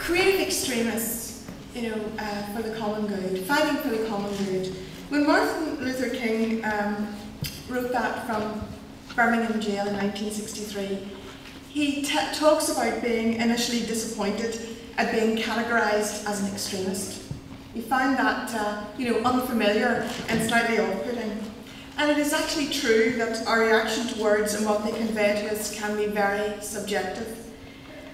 creative extremists, for the common good, fighting for the common good. When Martin Luther King wrote that from Birmingham jail in 1963, he talks about being initially disappointed at being categorised as an extremist. He found that unfamiliar and slightly off-putting. And it is actually true that our reaction to words and what they convey to us can be very subjective.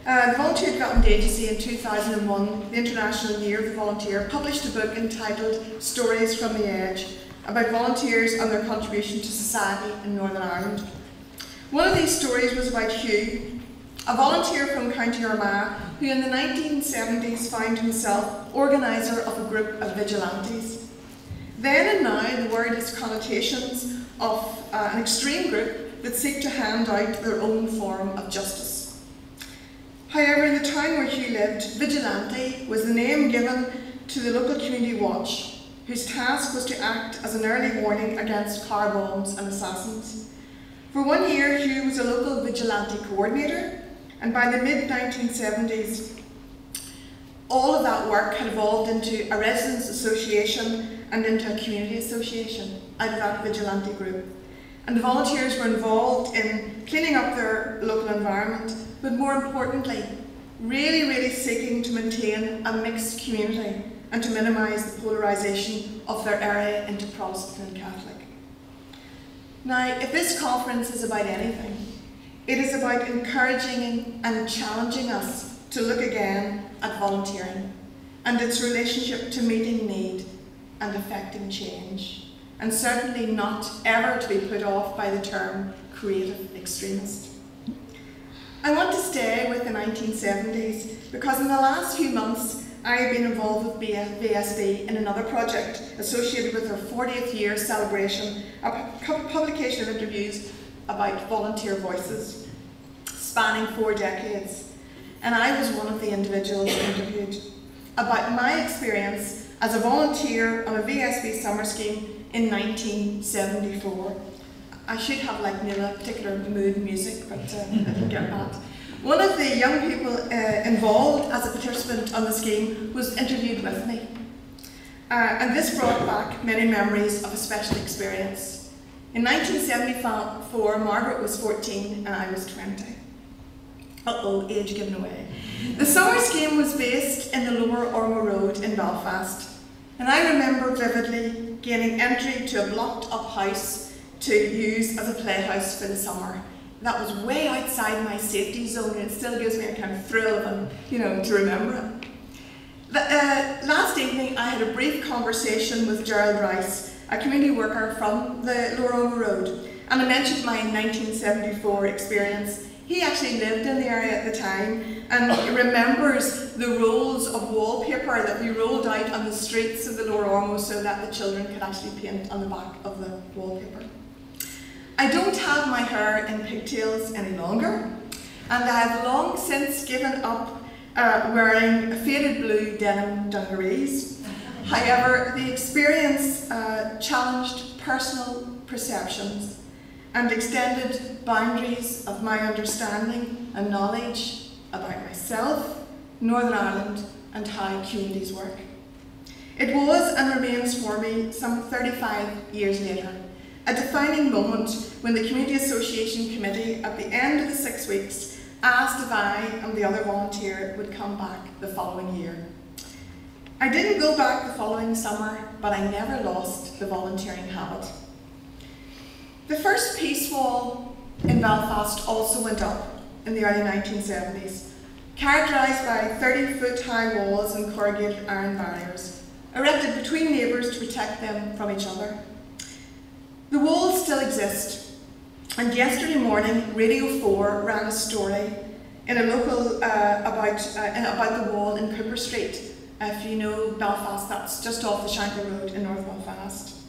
The Volunteer Development Agency in 2001, the International Year of the Volunteer, published a book entitled Stories from the Edge about volunteers and their contribution to society in Northern Ireland. One of these stories was about Hugh, a volunteer from County Armagh who in the 1970s found himself organiser of a group of vigilantes. Then and now the word has connotations of an extreme group that seek to hand out their own form of justice. However, in the town where Hugh lived, vigilante was the name given to the local community watch, whose task was to act as an early warning against car bombs and assassins. For 1 year, Hugh was a local vigilante coordinator, and by the mid-1970s, all of that work had evolved into a residents' association and into a community association out of that vigilante group. And the volunteers were involved in cleaning up their local environment, but more importantly, really seeking to maintain a mixed community and to minimise the polarisation of their area into Protestant and Catholic. Now, if this conference is about anything, it is about encouraging and challenging us to look again at volunteering and its relationship to meeting need and effecting change, and certainly not ever to be put off by the term creative extremist. I want to stay with the 1970s because in the last few months I have been involved with VSB in another project associated with their 40th year celebration, a publication of interviews about volunteer voices spanning 4 decades. And I was one of the individuals interviewed about my experience as a volunteer on a VSB summer scheme in 1974. I should have a particular mood music, but I didn't get that. One of the young people involved as a participant on the scheme was interviewed with me. And this brought back many memories of a special experience. In 1974, Margaret was 14 and I was 20. Uh-oh, age given away. The summer scheme was based in the Lower Ormo Road in Belfast. And I remember vividly gaining entry to a blocked up house to use as a playhouse for the summer. That was way outside my safety zone, and it still gives me a kind of thrill to remember it. Last evening I had a brief conversation with Gerald Rice, a community worker from the Lower Ormo Road, and I mentioned my 1974 experience. He actually lived in the area at the time and remembers the rolls of wallpaper that we rolled out on the streets of the Lower Ormo so that the children could actually paint on the back of the wallpaper. I don't have my hair in pigtails any longer, and I have long since given up wearing faded blue denim dungarees. However, the experience challenged personal perceptions and extended boundaries of my understanding and knowledge about myself, Northern Ireland, and how communities work. It was and remains for me, some 35 years later, a defining moment when the Community Association Committee at the end of the 6 weeks asked if I and the other volunteer would come back the following year. I didn't go back the following summer, but I never lost the volunteering habit. The first peace wall in Belfast also went up in the early 1970s, characterised by 30-foot high walls and corrugated iron barriers, erected between neighbours to protect them from each other. The walls still exist, and yesterday morning Radio 4 ran a story in a local about the wall in Cooper Street. If you know Belfast, that's just off the Shankill Road in North Belfast.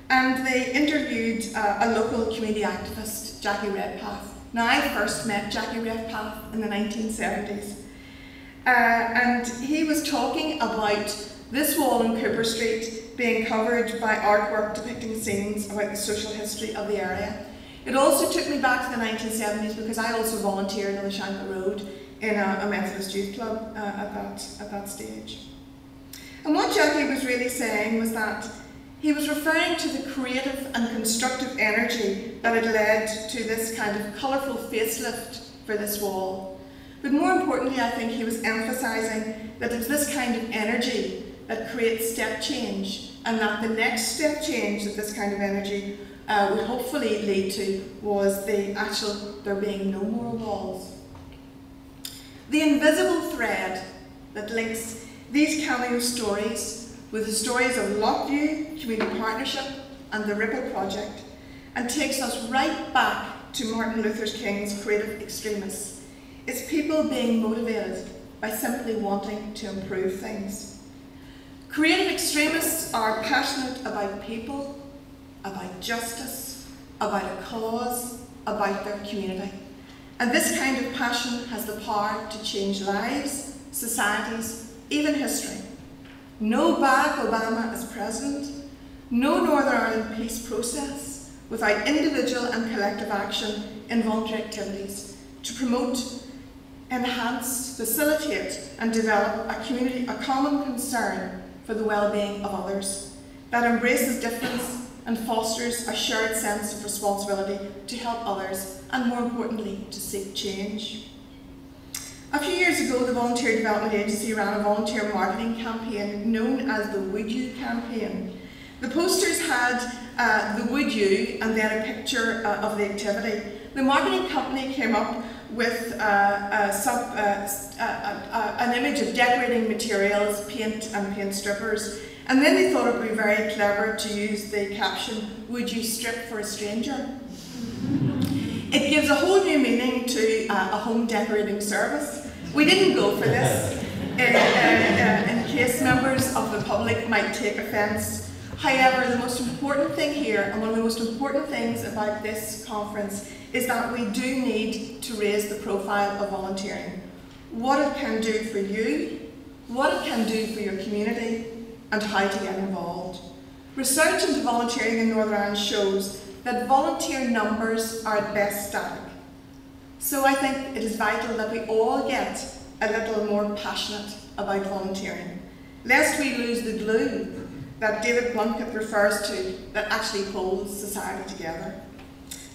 And they interviewed a local community activist, Jackie Redpath. Now, I first met Jackie Redpath in the 1970s, and he was talking about this wall in Cooper Street being covered by artwork depicting scenes about the social history of the area. It also took me back to the 1970s because I also volunteered on the Shankill Road in a Methodist youth club at that stage. And what Jackie was really saying was that he was referring to the creative and constructive energy that had led to this kind of colourful facelift for this wall. But more importantly, I think he was emphasising that it was this kind of energy that creates step change, and that the next step change that this kind of energy would hopefully lead to was there being no more walls. The invisible thread that links these cameo stories with the stories of Lockview, Community Partnership and the Ripple Project, and takes us right back to Martin Luther King's creative extremists. It's people being motivated by simply wanting to improve things. Creative extremists are passionate about people, about justice, about a cause, about their community. And this kind of passion has the power to change lives, societies, even history. No Barack Obama as president, no Northern Ireland peace process without individual and collective action in voluntary activities to promote, enhance, facilitate and develop a common concern for the well-being of others that embraces difference and fosters a shared sense of responsibility to help others and, more importantly, to seek change. A few years ago, the Volunteer Development Agency ran a volunteer marketing campaign known as the Would You campaign. The posters had the Would You and then a picture of the activity. The marketing company came up with an image of decorating materials, paint and paint strippers, and then they thought it would be very clever to use the caption, "Would you strip for a stranger?" It gives a whole new meaning to a home decorating service. We didn't go for this in case members of the public might take offence. However, the most important thing here, and one of the most important things about this conference, is that we do need to raise the profile of volunteering. What it can do for you, what it can do for your community, and how to get involved. Research into volunteering in Northern Ireland shows that volunteer numbers are at best static. So I think it is vital that we all get a little more passionate about volunteering, lest we lose the glue that David Blunkett refers to that actually holds society together.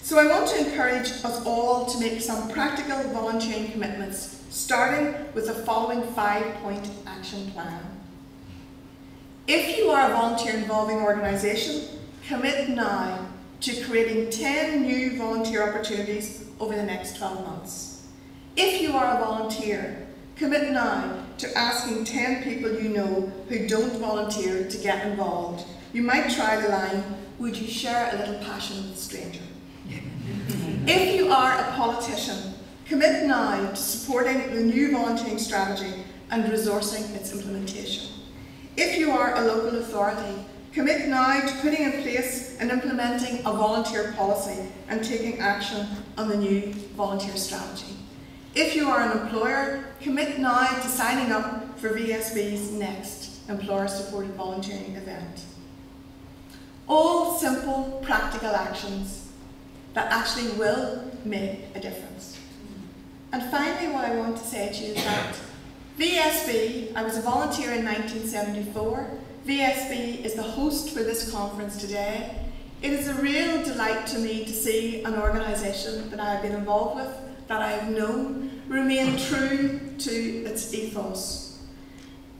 So I want to encourage us all to make some practical volunteering commitments, starting with the following 5-point action plan. If you are a volunteer involving organisation, commit now to creating 10 new volunteer opportunities over the next 12 months. If you are a volunteer, commit now to asking 10 people you know who don't volunteer to get involved. You might try the line, "Would you share a little passion with a stranger?" If you are a politician, commit now to supporting the new volunteering strategy and resourcing its implementation. If you are a local authority, commit now to putting in place and implementing a volunteer policy and taking action on the new volunteer strategy. If you are an employer, commit now to signing up for VSB's next employer-supported volunteering event. All simple, practical actions that actually will make a difference. And finally, what I want to say to you is that VSB, I was a volunteer in 1974. VSB is the host for this conference today. It is a real delight to me to see an organisation that I have been involved with, that I have known, remain true to its ethos.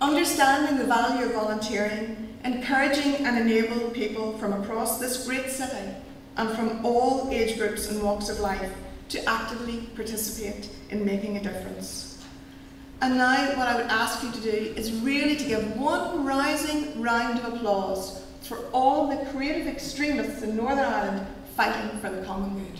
Understanding the value of volunteering, encouraging and enabling people from across this great city and from all age groups and walks of life to actively participate in making a difference. And now what I would ask you to do is really to give one rousing round of applause for all the creative extremists in Northern Ireland fighting for the common good.